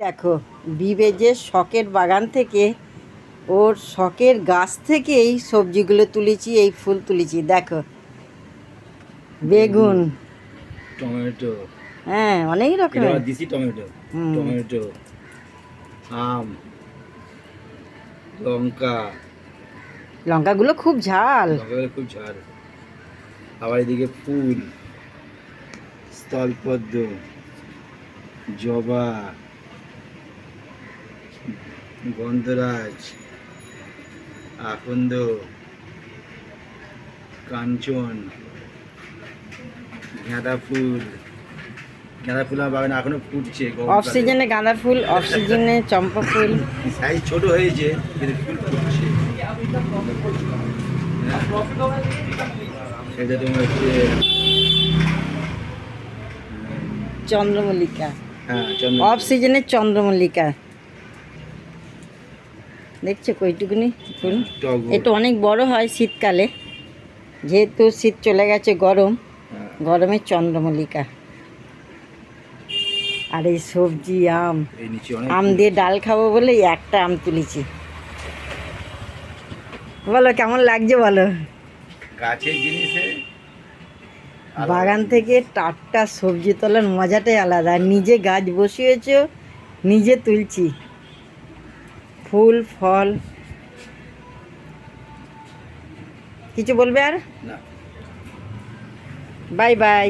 দেখো বিবেজের শখের বাগান থেকে ওর শখের গাছ থেকে এই সবজিগুলো তুলেছি, এই ফুল তুলেছি। দেখো বেগুন, টমেটো, হ্যাঁ অনেক রকমের। দিছি টমেটো, টমেটো, আম, লঙ্কা, লঙ্কাগুলো খুব ঝাল। লঙ্কাগুলো খুব ঝাল। আবার এদিকে ফুল, স্থলপদ্ম, জবা, গন্ধরাজ, আকন্দ, কাঞ্চন, গাঁদা ফুল। গাঁদা ফুল আমার বাগানে এখনো ফুটছে। অফ সিজনে গাঁদা ফুল, অফ সিজনে চম্পা ফুল। সাইজ ছোট হয়েছে কিন্তু ফুল ফুটছে। এটা তোমার হচ্ছে চন্দ্রমল্লিকা, হ্যাঁ অফ সিজনে চন্দ্রমল্লিকা। দেখছো কইটুকুনি ফুল। এটা অনেক বড় হয় শীতকালে, যেহেতু শীত চলে গেছে, গরম, গরমে চন্দ্রমল্লিকা। আর এই সবজি আম, আম দিয়ে ডাল খাবো বলে একটা আম তুলেছি। বলো কেমন লাগছে বলো। গাছের জিনিসে বাগান থেকে টাটকা সবজি তোলার মজাটাই আলাদা। আর নিজে গাছ বসিয়েছ, নিজে তুলছি ফুল ফল। কিছু বলবে আর? না। Bye bye.